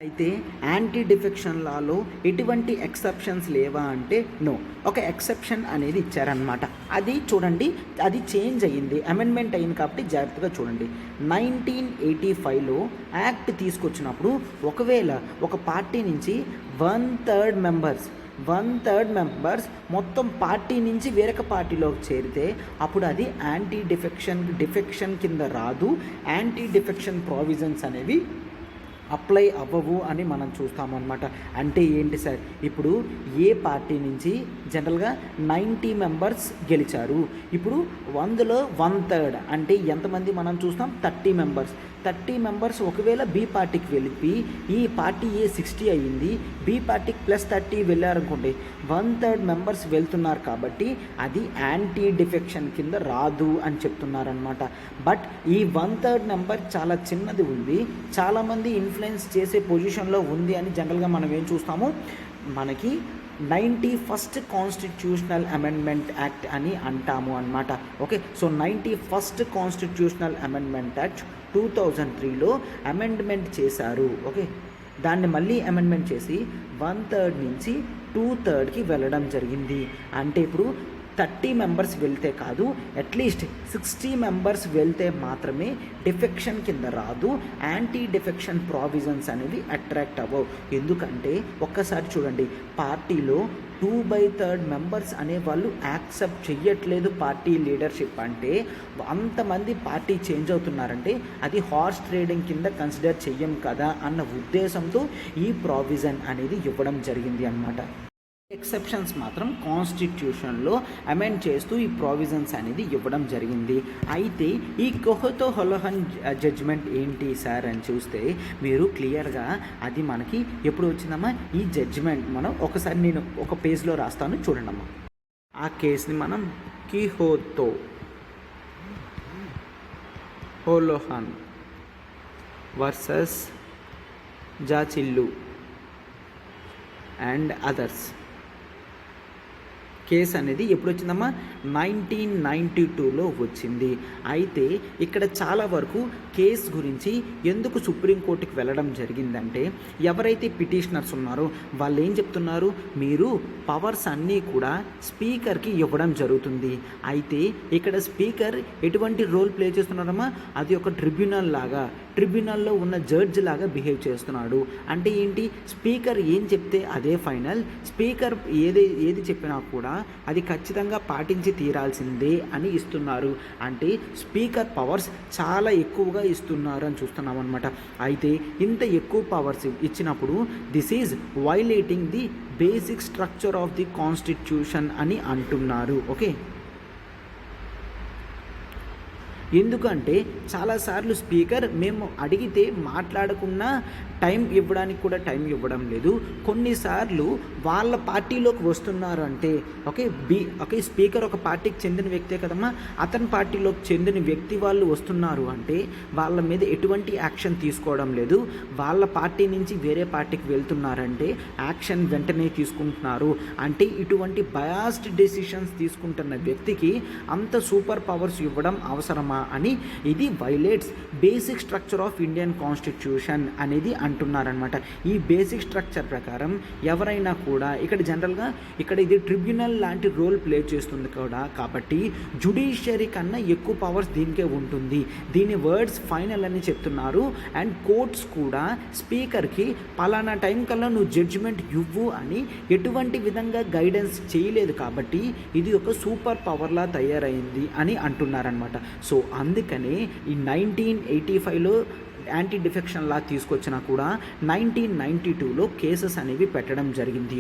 అయితే యాంటీ డిఫెక్షన్ లాలో ఎటువంటి ఎక్సెప్షన్స్ లేవా అంటే నో, ఒక ఎక్సెప్షన్ అనేది ఇచ్చారనమాట. అది చూడండి, అది చేంజ్ అయ్యింది, అమెండ్మెంట్ అయింది కాబట్టి జాగ్రత్తగా చూడండి. 1985లో యాక్ట్ తీసుకొచ్చినప్పుడు ఒకవేళ ఒక పార్టీ నుంచి 1/3 మెంబర్స్ మొత్తం పార్టీ నుంచి వేరొక పార్టీలోకి చేరితే అప్పుడు అది యాంటీ డిఫెక్షన్ కింద రాదు. యాంటీ డిఫెక్షన్ ప్రావిజన్స్ అనేవి అప్లై అవ్వవు అని మనం చూస్తామన్నమాట. అంటే ఏంటి సార్, ఇప్పుడు ఏ పార్టీ నుంచి జనరల్గా 90 మెంబర్స్ గెలిచారు, ఇప్పుడు 100లో 1/3 అంటే ఎంతమంది మనం చూస్తాం, 30 మెంబర్స్ ఒకవేళ బి పార్టీకి వెళ్ళి ఈ పార్టీ ఏ 60 అయ్యింది, బి పార్టీకి +30 వెళ్ళారనుకోండి, 1/3 మెంబర్స్ వెళ్తున్నారు కాబట్టి అది యాంటీ డిఫెక్షన్ కింద రాదు అని చెప్తున్నారనమాట. బట్ ఈ 1/3 నెంబర్ చాలా చిన్నది ఉంది, చాలామంది ఇన్ఫ్లుయెన్స్ చేసే పొజిషన్లో ఉంది అని జనరల్గా మనం ఏం చూస్తాము, మనకి 91st కాన్స్టిట్యూషనల్ అమెండ్మెంట్ యాక్ట్ అని అంటాము అన్నమాట. Okay, so 91st constitutional amendment act 2003లో అమెండ్మెంట్ చేశారు. ఓకే, దాన్ని మళ్ళీ అమెండ్మెంట్ చేసి 1/3 నుంచి 2/3కి వెళ్ళడం జరిగింది. అంటే ఇప్పుడు 30 మెంబర్స్ వెళ్తే కాదు, అట్లీస్ట్ 60 మెంబర్స్ వెళ్తే మాత్రమే డిఫెక్షన్ కింద రాదు, యాంటీ డిఫెక్షన్ ప్రావిజన్స్ అనేవి అట్రాక్ట్ అవ్వవు. ఎందుకంటే ఒక్కసారి చూడండి, పార్టీలో 2/3 మెంబర్స్ అనేవాళ్ళు యాక్సెప్ట్ చెయ్యట్లేదు పార్టీ లీడర్షిప్ అంటే, అంతమంది పార్టీ చేంజ్ అవుతున్నారంటే అది హార్స్ ట్రేడింగ్ కింద కన్సిడర్ చెయ్యం కదా అన్న ఉద్దేశంతో ఈ ప్రావిజన్ అనేది ఇవ్వడం జరిగింది అన్నమాట. ఎక్సెప్షన్స్ మాత్రం కాన్స్టిట్యూషన్లో అమెండ్ చేస్తూ ఈ ప్రావిజన్స్ అనేది ఇవ్వడం జరిగింది. అయితే ఈ కోహతో హొలహన్ జడ్జ్మెంట్ ఏంటి సార్ అని చూస్తే మీరు క్లియర్గా అది మనకి ఎప్పుడు వచ్చిందమ్మా, ఈ జడ్జ్మెంట్ మనం ఒకసారి నేను ఒక పేజ్లో రాస్తాను చూడండమ్మా. ఆ కేసుని మనం కిహోతో హొలహన్ versus Zachillhu and others case అనేది ఎప్పుడు వచ్చిందమ్మా, 1992లో వచ్చింది. అయితే ఇక్కడ చాలా వరకు కేసు గురించి ఎందుకు సుప్రీంకోర్టుకి వెళ్ళడం జరిగిందంటే, ఎవరైతే పిటిషనర్స్ ఉన్నారో వాళ్ళు ఏం చెప్తున్నారు, మీరు పవర్స్ అన్నీ కూడా స్పీకర్కి ఇవ్వడం జరుగుతుంది. అయితే ఇక్కడ స్పీకర్ ఎటువంటి రోల్ ప్లే చేస్తున్నారమ్మా, అది ఒక ట్రిబ్యునల్లో ఉన్న జడ్జ్ లాగా బిహేవ్ చేస్తున్నాడు. అంటే ఏంటి, స్పీకర్ ఏం చెప్తే అదే ఫైనల్, స్పీకర్ ఏది చెప్పినా కూడా అది ఖచ్చితంగా పాటించి తీరాల్సిందే అని ఇస్తున్నారు. అంటే స్పీకర్ పవర్స్ చాలా ఎక్కువగా ఇస్తున్నారు అని చూస్తున్నాం అనమాట. అయితే ఇంత ఎక్కువ పవర్స్ ఇచ్చినప్పుడు this is violating the basic structure of the constitution అని అంటున్నారు. ఓకే, ఎందుకంటే చాలాసార్లు స్పీకర్ మేము అడిగితే మాట్లాడకుండా టైం ఇవ్వడానికి కూడా టైం ఇవ్వడం లేదు. కొన్నిసార్లు వాళ్ళ పార్టీలోకి వస్తున్నారు అంటే ఓకే స్పీకర్ ఒక పార్టీకి చెందిన వ్యక్తే కదమ్మా, అతని పార్టీలోకి చెందిన వ్యక్తి వాళ్ళు వస్తున్నారు అంటే వాళ్ళ మీద ఎటువంటి యాక్షన్ తీసుకోవడం లేదు. వాళ్ళ పార్టీ నుంచి వేరే పార్టీకి వెళ్తున్నారంటే యాక్షన్ వెంటనే తీసుకుంటున్నారు. అంటే ఇటువంటి బయాస్డ్ డెసిషన్స్ తీసుకుంటున్న వ్యక్తికి అంత సూపర్ పవర్స్ ఇవ్వడం అవసరమా అని ఇది violates basic structure of Indian constitution అనేది అంటున్నారనమాట. ఈ బేసిక్ స్ట్రక్చర్ ప్రకారం ఎవరైనా కూడా ఇక్కడ జనరల్గా ఇక్కడ ఇది ట్రిబ్యునల్ లాంటి రోల్ ప్లే చేస్తుంది కూడా, కాబట్టి జుడిషియరీ కన్నా ఎక్కువ పవర్స్ దీనికే ఉంటుంది. దీని వర్డ్స్ ఫైనల్ అని చెప్తున్నారు. అండ్ కోర్ట్స్ కూడా స్పీకర్కి పలానా టైం కల్లా నువ్వు జడ్జిమెంట్ ఇవ్వు అని ఎటువంటి విధంగా గైడెన్స్ చేయలేదు. కాబట్టి ఇది ఒక సూపర్ పవర్లా తయారైంది అని అంటున్నారనమాట. సో అందుకనే ఈ 1985లో యాంటీ డిఫెక్షన్ లా తీసుకొచ్చినా కూడా 1992లో కేసెస్ అనేవి పెట్టడం జరిగింది.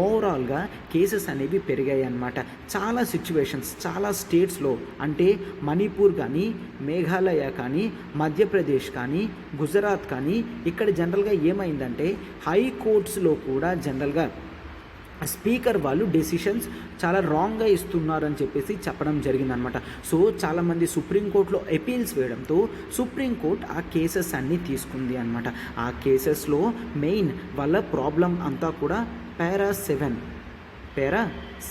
ఓవరాల్గా కేసెస్ అనేవి పెరిగాయి అన్నమాట. చాలా సిచ్యువేషన్స్ చాలా స్టేట్స్లో అంటే మణిపూర్ కానీ, మేఘాలయ కానీ, మధ్యప్రదేశ్ కానీ, గుజరాత్ కానీ ఇక్కడ జనరల్గా ఏమైందంటే హైకోర్ట్స్లో కూడా జనరల్గా స్పీకర్ వాళ్ళు డెసిషన్స్ చాలా రాంగ్గా ఇస్తున్నారని చెప్పేసి చెప్పడం జరిగిందనమాట. సో చాలామంది సుప్రీంకోర్టులో అపీల్స్ వేయడంతో సుప్రీంకోర్టు ఆ కేసెస్ అన్నీ తీసుకుంది అనమాట. ఆ కేసెస్లో మెయిన్ వాళ్ళ ప్రాబ్లం అంతా కూడా పారా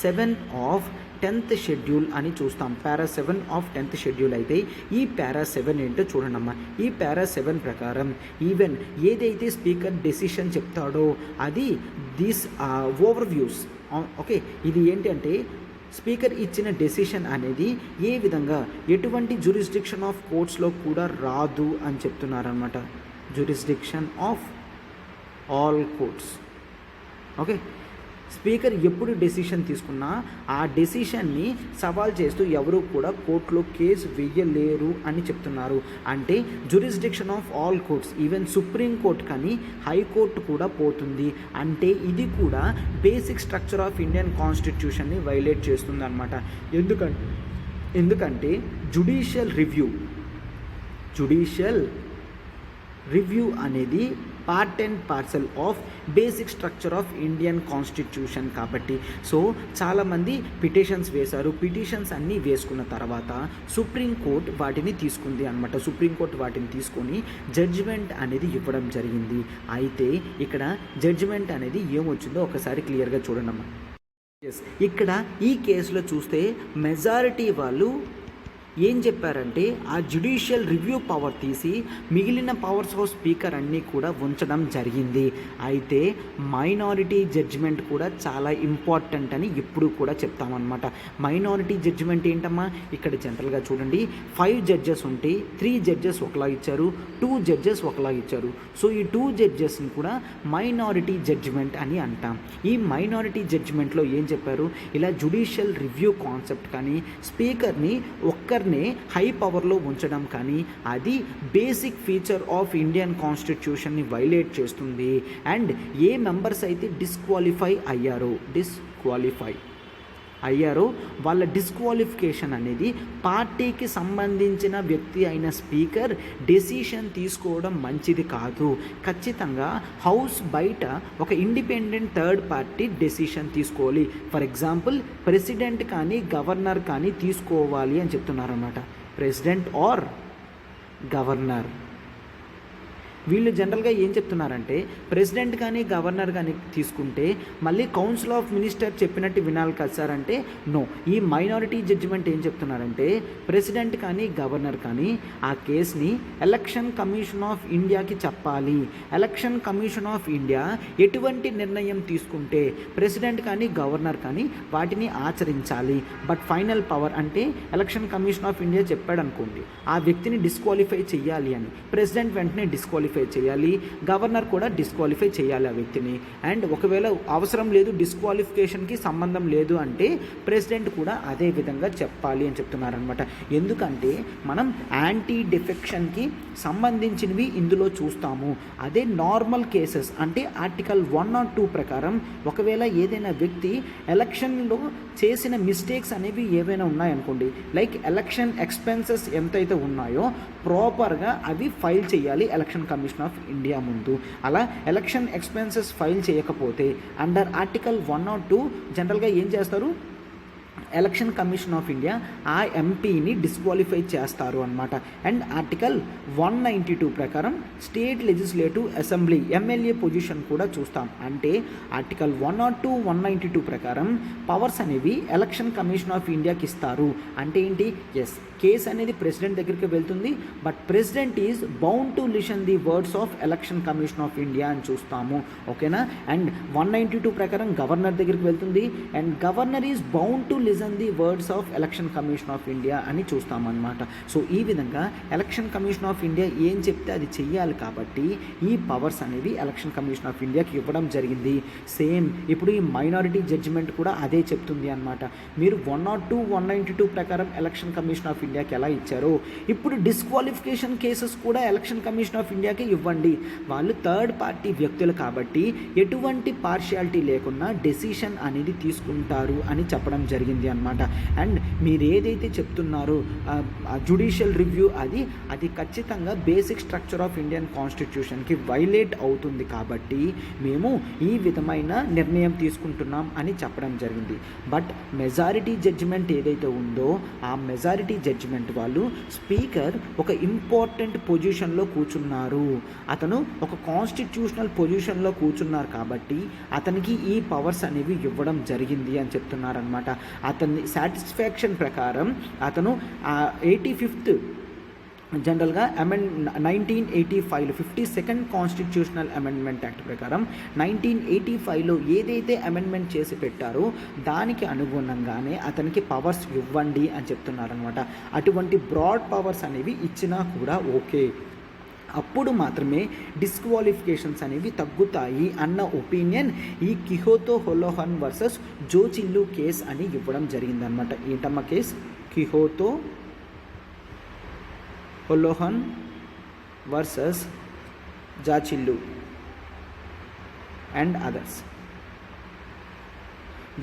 7 ఆఫ్ 10th షెడ్యూల్ అని చూస్తాం. పారా 7 ఆఫ్ 10th షెడ్యూల్ అయితే ఈ పారా 7 ఏంటో చూడండమ్మా. ఈ పారా 7 ప్రకారం ఈవెన్ ఏదైతే స్పీకర్ డెసిషన్ చెప్తాడో అది దీస్ ఓవర్వ్యూస్ ఓకే ఇది ఏంటంటే స్పీకర్ ఇచ్చిన డెసిషన్ అనేది ఏ విధంగా ఎటువంటి జ్యూరిస్డిక్షన్ ఆఫ్ కోర్ట్స్లో కూడా రాదు అని చెప్తున్నారనమాట. Jurisdiction of all courts okay. Speaker ఎప్పుడు డెసిషన్ తీసుకున్నా ఆ డెసిషన్ని సవాల్ చేస్తూ ఎవరు కూడా కోర్టులో కేసు వేయలేరు అని చెప్తున్నారు. అంటే jurisdiction of all courts even Supreme Court కానీ హైకోర్టు కూడా పోతుంది. అంటే ఇది కూడా బేసిక్ స్ట్రక్చర్ ఆఫ్ ఇండియన్ కాన్స్టిట్యూషన్ని వైలేట్ చేస్తుంది అనమాట. ఎందుకంటే జ్యుడిషియల్ రివ్యూ అనేది part and parcel of basic structure of Indian constitution కాబట్టి. సో చాలామంది పిటిషన్స్ వేశారు. పిటిషన్స్ అన్నీ వేసుకున్న తర్వాత సుప్రీంకోర్టు వాటిని తీసుకుంది అనమాట. సుప్రీంకోర్టు వాటిని తీసుకొని జడ్జిమెంట్ అనేది ఇవ్వడం జరిగింది. అయితే ఇక్కడ జడ్జిమెంట్ అనేది ఏమొచ్చిందో ఒకసారి క్లియర్గా చూడండి అమ్మా. ఇక్కడ ఈ కేసులో చూస్తే మెజారిటీ వాళ్ళు ఏం చెప్పారంటే ఆ జ్యుడిషియల్ రివ్యూ పవర్ తీసి మిగిలిన పవర్స్ ఆఫ్ స్పీకర్ అన్నీ కూడా ఉంచడం జరిగింది. అయితే మైనారిటీ జడ్జిమెంట్ కూడా చాలా ఇంపార్టెంట్ అని ఇప్పుడు కూడా చెప్తామన్నమాట. మైనారిటీ జడ్జిమెంట్ ఏంటమ్మా, ఇక్కడ జనరల్గా చూడండి 5 జడ్జెస్ ఉంటే 3 జడ్జెస్ ఒకలా ఇచ్చారు, 2 జడ్జెస్ ఒకలా ఇచ్చారు. సో ఈ 2 జడ్జెస్ని కూడా మైనారిటీ జడ్జిమెంట్ అని అంటాం. ఈ మైనారిటీ జడ్జిమెంట్లో ఏం చెప్పారు, ఇలా జ్యుడిషియల్ రివ్యూ కాన్సెప్ట్ కానీ స్పీకర్ని హై పవర్లో ఉంచడం కానీ అది బేసిక్ ఫీచర్ ఆఫ్ ఇండియన్ కాన్స్టిట్యూషన్ని వైలేట్ చేస్తుంది. అండ్ ఏ మెంబర్స్ అయితే డిస్క్వాలిఫై అయ్యారో వాళ్ళ డిస్క్వాలిఫికేషన్ అనేది పార్టీకి సంబంధించిన వ్యక్తి అయిన స్పీకర్ డెసిషన్ తీసుకోవడం మంచిది కాదు. ఖచ్చితంగా హౌస్ బయట ఒక ఇండిపెండెంట్ థర్డ్ పార్టీ డెసిషన్ తీసుకోవాలి. ఫర్ ఎగ్జాంపుల్ ప్రెసిడెంట్ కానీ గవర్నర్ కానీ తీసుకోవాలి అని చెప్తున్నారన్నమాట. ప్రెసిడెంట్ ఆర్ గవర్నర్ వీళ్ళు జనరల్గా ఏం చెప్తున్నారంటే ప్రెసిడెంట్ కానీ గవర్నర్ కానీ తీసుకుంటే మళ్ళీ కౌన్సిల్ ఆఫ్ మినిస్టర్ చెప్పినట్టు వినాలి కదా సార్ అంటే నో. ఈ మైనారిటీ జడ్జిమెంట్ ఏం చెప్తున్నారంటే ప్రెసిడెంట్ కానీ గవర్నర్ కానీ ఆ కేసుని ఎలక్షన్ కమిషన్ ఆఫ్ ఇండియాకి చెప్పాలి. ఎలక్షన్ కమిషన్ ఆఫ్ ఇండియా ఎటువంటి నిర్ణయం తీసుకుంటే ప్రెసిడెంట్ కానీ గవర్నర్ కానీ వాటిని ఆచరించాలి. బట్ ఫైనల్ పవర్ అంటే ఎలక్షన్ కమిషన్ ఆఫ్ ఇండియా చెప్పాడు అనుకోండి ఆ వ్యక్తిని డిస్క్వాలిఫై చేయాలి అని, ప్రెసిడెంట్ వెంటనే డిస్క్వాలిఫై చేయాలి, గవర్నర్ కూడా డిస్క్వాలిఫై చేయాలి ఆ వ్యక్తిని. అండ్ ఒకవేళ అవసరం లేదు, డిస్క్వాలిఫికేషన్కి సంబంధం లేదు అంటే ప్రెసిడెంట్ కూడా అదే విధంగా చెప్పాలి అని చెప్తున్నారనమాట. ఎందుకంటే మనం యాంటీ డిఫెక్షన్కి సంబంధించినవి ఇందులో చూస్తాము. అదే నార్మల్ కేసెస్ అంటే ఆర్టికల్ 1 or 2 ప్రకారం ఒకవేళ ఏదైనా వ్యక్తి ఎలక్షన్లో చేసిన మిస్టేక్స్ అనేవి ఏవైనా ఉన్నాయనుకోండి, లైక్ ఎలక్షన్ ఎక్స్పెన్సెస్ ఎంతైతే ఉన్నాయో ప్రాపర్గా అవి ఫైల్ చేయాలి ఎలక్షన్ కమిషన్ ఆఫ్ ఇండియా ముందు. అలా ఎలక్షన్ ఎక్స్పెన్సెస్ ఫైల్ చేయకపోతే అండర్ ఆర్టికల్ 102 జనరల్గా ఏం చేస్తారు, ఎలక్షన్ కమిషన్ ఆఫ్ ఇండియా ఆ ఎంపీని డిస్క్వాలిఫై చేస్తారు అనమాట. అండ్ ఆర్టికల్ 192 ప్రకారం state legislative assembly MLA position కూడా చూస్తాం. అంటే ఆర్టికల్ 102, 192 ప్రకారం పవర్స్ అనేవి ఎలక్షన్ కమిషన్ ఆఫ్ ఇండియాకి ఇస్తారు. అంటే ఏంటి, ఎస్ కేసు అనేది ప్రెసిడెంట్ దగ్గరికి వెళ్తుంది, but president is bound to listen the words of election commission of India అని చూస్తాము. ఓకేనా. అండ్ 192 ప్రకారం గవర్నర్ దగ్గరికి వెళ్తుంది, and governor is bound to listen the words of election commission of India అని చూస్తామన్నమాట. సో ఈ విధంగా ఎలక్షన్ కమిషన్ ఆఫ్ ఇండియా ఏం చెప్తే అది చెయ్యాలి కాబట్టి ఈ పవర్స్ అనేవి ఎలక్షన్ కమిషన్ ఆఫ్ ఇండియాకి ఇవ్వడం జరిగింది. సేమ్ ఇప్పుడు ఈ మైనారిటీ జడ్జిమెంట్ కూడా అదే చెప్తుంది అనమాట. మీరు 102, 192 ప్రకారం ఎలక్షన్ కమిషన్ ఆఫ్ ఇండియాకి ఎలా ఇచ్చారో ఇప్పుడు డిస్క్వాలిఫికేషన్ కేసెస్ కూడా ఎలక్షన్ కమిషన్ ఆఫ్ ఇండియాకి ఇవ్వండి. వాళ్ళు థర్డ్ పార్టీ వ్యక్తులు కాబట్టి ఎటువంటి పార్షియాలిటీ లేకుండా డెసిషన్ అనేది తీసుకుంటారు అని చెప్పడం జరిగింది అనమాట. అండ్ మీరు ఏదైతే చెప్తున్నారో జ్యుడిషియల్ రివ్యూ అది ఖచ్చితంగా బేసిక్ స్ట్రక్చర్ ఆఫ్ ఇండియన్ కాన్స్టిట్యూషన్కి వైలేట్ అవుతుంది కాబట్టి మేము ఈ విధమైన నిర్ణయం తీసుకుంటున్నాం అని చెప్పడం జరిగింది. బట్ మెజారిటీ జడ్జిమెంట్ ఏదైతే ఉందో ఆ మెజారిటీ జడ్జిమెంట్ వాళ్ళు స్పీకర్ ఒక ఇంపార్టెంట్ పొజిషన్లో కూర్చున్నారు, అతను ఒక కాన్స్టిట్యూషనల్ పొజిషన్లో కూర్చున్నారు కాబట్టి అతనికి ఈ పవర్స్ అనేవి ఇవ్వడం జరిగింది అని చెప్తున్నారనమాట. అతని సాటిస్ఫాక్షన్ ప్రకారం అతను 85th జనరల్గా 1985లో 52nd కాన్స్టిట్యూషనల్ అమెండ్మెంట్ యాక్ట్ ప్రకారం 1985లో ఏదైతే అమెండ్మెంట్ చేసి పెట్టారో దానికి అనుగుణంగానే అతనికి పవర్స్ ఇవ్వండి అని చెప్తున్నారనమాట. అటువంటి బ్రాడ్ పవర్స్ అనేవి ఇచ్చినా కూడా ఓకే, అప్పుడు మాత్రమే డిస్క్వాలిఫికేషన్స్ అనేవి తగ్గుతాయి అన్న ఒపీనియన్ ఈ కిహోతో హోలోహన్ వర్సెస్ జోచిల్లు కేస్ అని ఇవ్వడం జరిగిందనమాట. ఏంటమ్మా case, Kihoto Hollohan versus Zachillhu and others,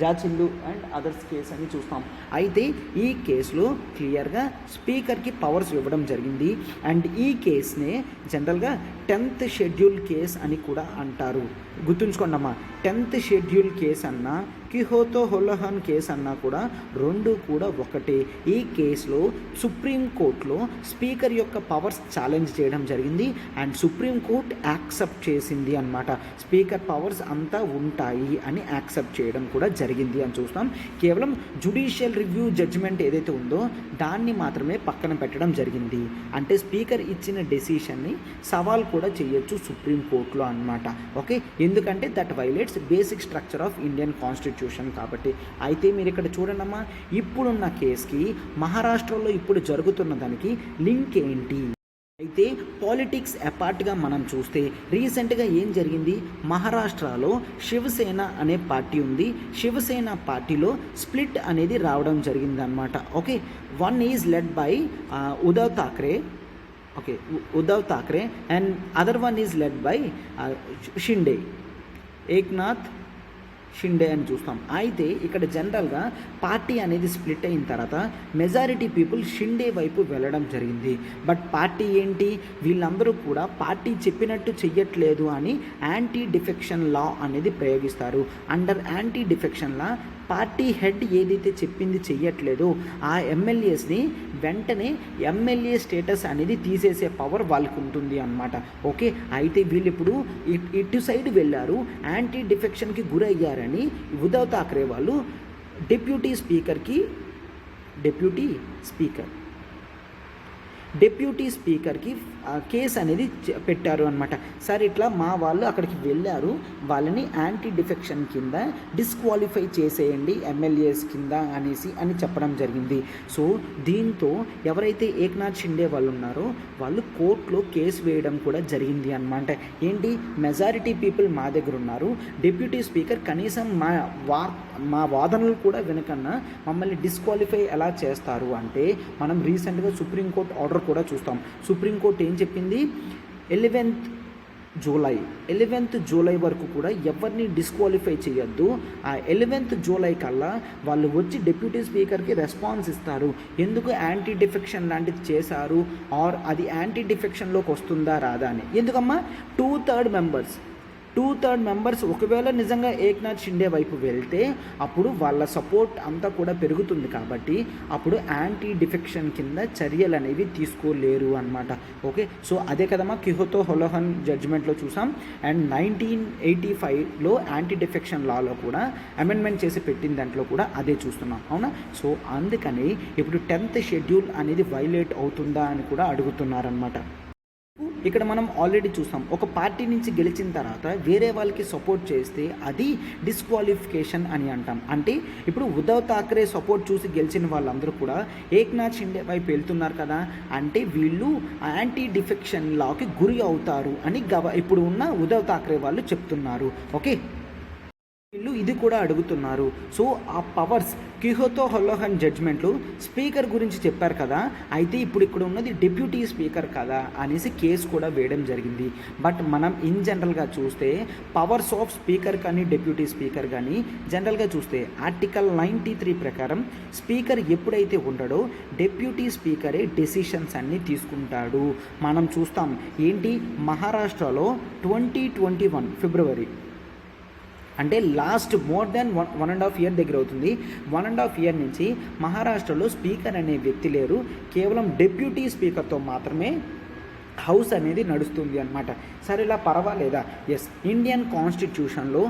Zachillhu and others case అని చూస్తాం. అయితే ఈ కేసులో క్లియర్గా స్పీకర్కి పవర్స్ ఇవ్వడం జరిగింది. అండ్ ఈ కేసునే జనరల్గా 10th షెడ్యూల్ కేస్ అని కూడా అంటారు. గుర్తుంచుకోండి అమ్మా, 10th షెడ్యూల్ కేస్ అన్నా కిహోతో హోలోహన్ కేస్ అన్నా కూడా రెండు కూడా ఒకటే. ఈ కేసులో సుప్రీంకోర్టులో స్పీకర్ యొక్క పవర్స్ ఛాలెంజ్ చేయడం జరిగింది అండ్ సుప్రీంకోర్టు యాక్సెప్ట్ చేసింది అన్నమాట. స్పీకర్ పవర్స్ అంతా ఉంటాయి అని యాక్సెప్ట్ చేయడం కూడా జరిగింది అని చూస్తాం. కేవలం జ్యుడిషియల్ రివ్యూ జడ్జిమెంట్ ఏదైతే ఉందో దాన్ని మాత్రమే పక్కన పెట్టడం జరిగింది. అంటే స్పీకర్ ఇచ్చిన డెసిషన్ని సవాల్ కూడా చేయొచ్చు సుప్రీంకోర్టులో అన్నమాట. ఓకే, ఎందుకంటే that violates basic structure of Indian constitution కాబట్టి. అయితే మీరు ఇక్కడ చూడండమ్మా, ఇప్పుడున్న కేసుకి మహారాష్ట్రలో ఇప్పుడు జరుగుతున్న దానికి లింక్ ఏంటి? అయితే పాలిటిక్స్ అపార్ట్గా మనం చూస్తే రీసెంట్గా ఏం జరిగింది, మహారాష్ట్రలో శివసేన అనే పార్టీ ఉంది. శివసేన పార్టీలో స్ప్లిట్ అనేది రావడం జరిగిందనమాట. Okay, one is led by Uddhav Thackeray. Okay, Uddhav Thackeray and other one is led by Shinde, Eknath Shinde అని చూస్తాం. అయితే ఇక్కడ జనరల్గా పార్టీ అనేది స్ప్లిట్ అయిన తర్వాత మెజారిటీ పీపుల్ షిండే వైపు వెళ్ళడం జరిగింది. బట్ పార్టీ ఏంటి, వీళ్ళందరూ కూడా పార్టీ చెప్పినట్టు చెయ్యట్లేదు అని యాంటీ డిఫెక్షన్ లా అనేది ప్రయోగిస్తారు. Under anti defection law party head ఏదైతే చెప్పింది చెయ్యట్లేదో ఆ ఎమ్మెల్యేస్ని వెంటనే ఎమ్మెల్యే స్టేటస్ అనేది తీసేసే పవర్ వాళ్ళకు ఉంటుంది అన్నమాట. ఓకే, అయితే వీళ్ళు ఇప్పుడు ఇటు సైడ్ వెళ్ళారు, యాంటీ డిఫెక్షన్కి గురయ్యారని ఉద్ధవ్ ఠాక్రే వాళ్ళు డిప్యూటీ స్పీకర్కి కేసు అనేది పెట్టారు అనమాట. సార్ ఇట్లా మా వాళ్ళు అక్కడికి వెళ్ళారు, వాళ్ళని యాంటీ డిఫెక్షన్ కింద డిస్క్వాలిఫై చేసేయండి ఎమ్మెల్యేస్ కింద అని చెప్పడం జరిగింది. సో దీంతో ఎవరైతే ఏక్నాథ్ షిండే వాళ్ళు ఉన్నారో వాళ్ళు కోర్టులో కేసు వేయడం కూడా జరిగింది అనమాట. ఏంటి, మెజారిటీ పీపుల్ మా దగ్గర ఉన్నారు, డిప్యూటీ స్పీకర్ కనీసం మా వాదనలు కూడా వినకన్నా మమ్మల్ని డిస్క్వాలిఫై ఎలా చేస్తారు అంటే, మనం రీసెంట్గా సుప్రీంకోర్టు ఆర్డర్ కూడా చూస్తాం. సుప్రీంకోర్టు ఏం చెప్పింది, 11th జూలై 11th జూలై వరకు కూడా ఎవరిని డిస్క్వాలిఫై చేయొద్దు. ఆ 11th జూలై కల్లా వాళ్ళు వచ్చి డిప్యూటీ స్పీకర్కి రెస్పాన్స్ ఇస్తారు. ఎందుకు యాంటీ డిఫెక్షన్ లాంటిది చేశారు, ఆర్ అది యాంటీ డిఫెక్షన్లోకి వస్తుందా రాదా అని. ఎందుకమ్మా 2/3 మెంబర్స్ ఒకవేళ నిజంగా ఏక్నాథ్ షిండే వైపు వెళ్తే అప్పుడు వాళ్ళ సపోర్ట్ అంతా కూడా పెరుగుతుంది. కాబట్టి అప్పుడు యాంటీ డిఫెక్షన్ కింద చర్యలు అనేవి తీసుకోలేరు అనమాట. ఓకే, సో అదే కదమ్మా కిహోతో హోలోహన్ జడ్జిమెంట్లో చూసాం. అండ్ 1985లో యాంటీ డిఫెక్షన్ లాలో కూడా అమెండ్మెంట్ చేసి పెట్టిన దాంట్లో కూడా అదే చూస్తున్నాం. అవునా? సో అందుకని ఇప్పుడు 10th షెడ్యూల్ అనేది వైలేట్ అవుతుందా అని కూడా అడుగుతున్నారనమాట. ఇక్కడ మనం ఆల్రెడీ చూసాం, ఒక పార్టీ నుంచి గెలిచిన తర్వాత వేరే వాళ్ళకి సపోర్ట్ చేస్తే అది డిస్క్వాలిఫికేషన్ అని అంటాం. అంటే ఇప్పుడు ఉద్ధవ్ ఠాక్రే సపోర్ట్ చూసి గెలిచిన వాళ్ళందరూ కూడా ఏక్నాథ్ షిండే వైపు వెళ్తున్నారు కదా, అంటే వీళ్ళు యాంటీ డిఫెక్షన్ లాకి గురి అవుతారు అని ఇప్పుడు ఉన్న ఉద్ధవ్ ఠాక్రే వాళ్ళు చెప్తున్నారు. ఓకే, వీళ్ళు ఇది కూడా అడుగుతున్నారు. సో ఆ పవర్స్ కిహోతో హోలోహన్ జడ్జ్మెంట్లు స్పీకర్ గురించి చెప్పారు కదా, అయితే ఇప్పుడు ఇక్కడ ఉన్నది డిప్యూటీ స్పీకర్ కదా అనేసి కేసు కూడా వేయడం జరిగింది. బట్ మనం ఇన్ జనరల్గా చూస్తే పవర్స్ ఆఫ్ స్పీకర్ కానీ డిప్యూటీ స్పీకర్ కానీ జనరల్గా చూస్తే ఆర్టికల్ 93 ప్రకారం స్పీకర్ ఎప్పుడైతే ఉండడో డిప్యూటీ స్పీకరే డెసిషన్స్ అన్నీ తీసుకుంటాడు. మనం చూస్తాం ఏంటి, మహారాష్ట్రలో 2021 ఫిబ్రవరి అంటే లాస్ట్ మోర్ దెన్ 1.5 year దగ్గర అవుతుంది. 1.5 year నుంచి మహారాష్ట్రలో స్పీకర్ అనే వ్యక్తి లేరు, కేవలం డిప్యూటీ స్పీకర్తో మాత్రమే హౌస్ అనేది నడుస్తుంది అనమాట. సరే ఇలా పర్వాలేదా? ఎస్, ఇండియన్ కాన్స్టిట్యూషన్లో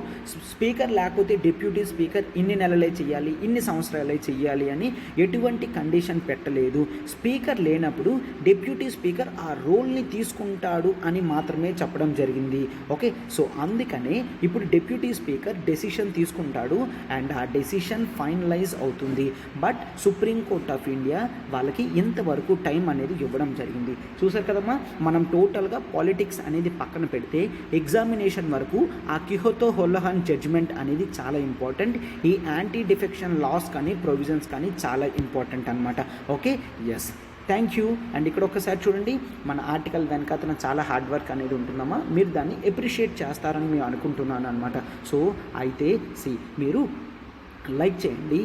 స్పీకర్ లేకపోతే డిప్యూటీ స్పీకర్ ఇన్ని నెలలే చెయ్యాలి, ఇన్ని సంవత్సరాలే చెయ్యాలి అని ఎటువంటి కండిషన్ పెట్టలేదు. స్పీకర్ లేనప్పుడు డిప్యూటీ స్పీకర్ ఆ రోల్ని తీసుకుంటాడు అని మాత్రమే చెప్పడం జరిగింది. ఓకే, సో అందుకనే ఇప్పుడు డిప్యూటీ స్పీకర్ డెసిషన్ తీసుకుంటాడు అండ్ ఆ డెసిషన్ ఫైనలైజ్ అవుతుంది. బట్ సుప్రీంకోర్ట్ ఆఫ్ ఇండియా వాళ్ళకి ఇంతవరకు టైం అనేది ఇవ్వడం జరిగింది. చూసారు కదమ్మా, మనం టోటల్గా పాలిటిక్స్ అనేది పక్కన పెడితే ఎగ్జామినేషన్ వరకు ఆ కిహోతో హోలోహన్ జడ్జ్మెంట్ అనేది చాలా ఇంపార్టెంట్. ఈ యాంటీ డిఫెక్షన్ లాస్ కానీ ప్రొవిజన్స్ కానీ చాలా ఇంపార్టెంట్ అనమాట. Okay, yes, thank you. And ఇక్కడ ఒకసారి చూడండి, మన ఆర్టికల్ వెనకాతన చాలా హార్డ్ వర్క్ అనేది ఉంటుందమ్మా, మీరు దాన్ని ఎప్రిషియేట్ చేస్తారని నేను అనుకుంటున్నాను అనమాట. సో అయితే మీరు లైక్ చేయండి,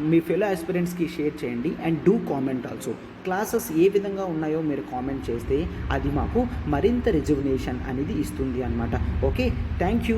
మీ ఫెలో ఆస్పిరెంట్స్కి షేర్ చేయండి and do comment also. Classes ఏ విధంగా ఉన్నాయో మీరు కామెంట్ చేస్తే అది మాకు మరింత రిజర్వేషన్ అనేది ఇస్తుంది అన్నమాట. Okay, thank you.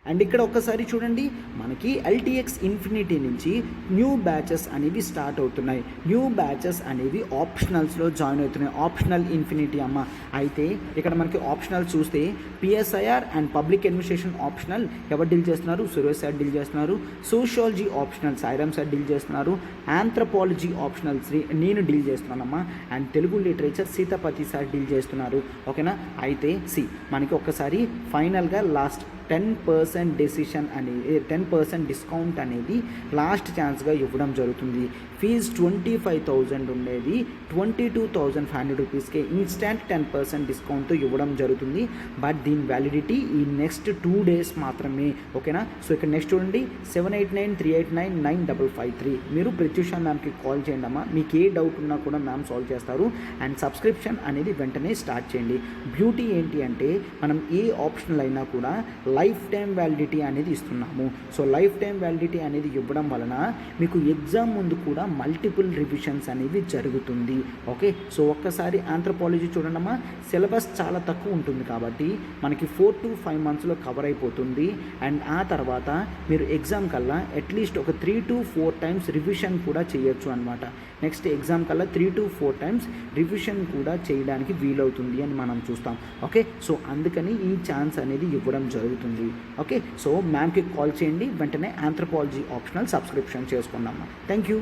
అండ్ ఇక్కడ ఒక్కసారి చూడండి, మనకి ఎల్టీఎక్స్ ఇన్ఫినిటీ నుంచి న్యూ బ్యాచెస్ అనేవి స్టార్ట్ అవుతున్నాయి. న్యూ బ్యాచెస్ అనేవి ఆప్షనల్స్లో జాయిన్ అవుతున్నాయి. ఆప్షనల్ ఇన్ఫినిటీ అమ్మ. అయితే ఇక్కడ మనకి ఆప్షనల్ చూస్తే PSIR and public administration optional ఎవరు డీల్ చేస్తున్నారు? సురేష్ సార్ డీల్ చేస్తున్నారు. Sociology optional Sairam sir deal చేస్తున్నారు. ఆంథ్రపాలజీ ఆప్షనల్ నేను డీల్ చేస్తున్నానమ్మా. And Telugu literature Seethapathi sir deal చేస్తున్నారు. ఓకేనా? అయితే మనకి ఒక్కసారి ఫైనల్గా లాస్ట్ 10% డెసిషన్ అనేది 10% డిస్కౌంట్ అనేది లాస్ట్ ఛాన్స్గా ఇవ్వడం జరుగుతుంది. ఫీజు 25,000 ఉండేది 22,500 రూపీస్కే ఇన్స్టాంట్ 10% డిస్కౌంట్తో ఇవ్వడం జరుగుతుంది. బట్ దీని వ్యాలిడిటీ ఈ నెక్స్ట్ 2 days మాత్రమే. ఓకేనా? సో ఇక్కడ నెక్స్ట్ చూడండి, 7893899553. మీరు ప్రత్యూష మ్యామ్కి కాల్ చేయండి అమ్మా, మీకు ఏ డౌట్ ఉన్నా కూడా మ్యామ్ సాల్వ్ చేస్తారు. అండ్ సబ్స్క్రిప్షన్ అనేది వెంటనే స్టార్ట్ చేయండి. బ్యూటీ ఏంటి అంటే మనం ఏ ఆప్షనల్ అయినా కూడా లైఫ్ టైం వ్యాలిడిటీ అనేది ఇస్తున్నాము. సో లైఫ్ టైం వ్యాలిడిటీ అనేది ఇవ్వడం వలన మీకు ఎగ్జామ్ ముందు కూడా మల్టిపుల్ రివిజన్స్ అనేవి జరుగుతుంది. ఓకే, సో ఒక్కసారి ఆంథ్రపాలజీ చూడండమ్మా, సిలబస్ చాలా తక్కువ ఉంటుంది కాబట్టి మనకి 4 to 5 monthsలో కవర్ అయిపోతుంది. అండ్ ఆ తర్వాత మీరు ఎగ్జామ్ కల్లా అట్లీస్ట్ ఒక 3 to 4 times రివిజన్ కూడా చేయొచ్చు అనమాట. నెక్స్ట్ ఎగ్జామ్ కల్లా 3 to 4 times రివిజన్ కూడా చేయడానికి వీలవుతుంది అని మనం చూస్తాం. ఓకే, సో అందుకని ఈ ఛాన్స్ అనేది ఇవ్వడం జరుగుతుంది. ఓకే, సో మ్యామ్కి కాల్ చేయండి, వెంటనే ఆంథ్రపాలజీ ఆప్షనల్ సబ్స్క్రిప్షన్ చేసుకున్నాము. Thank you.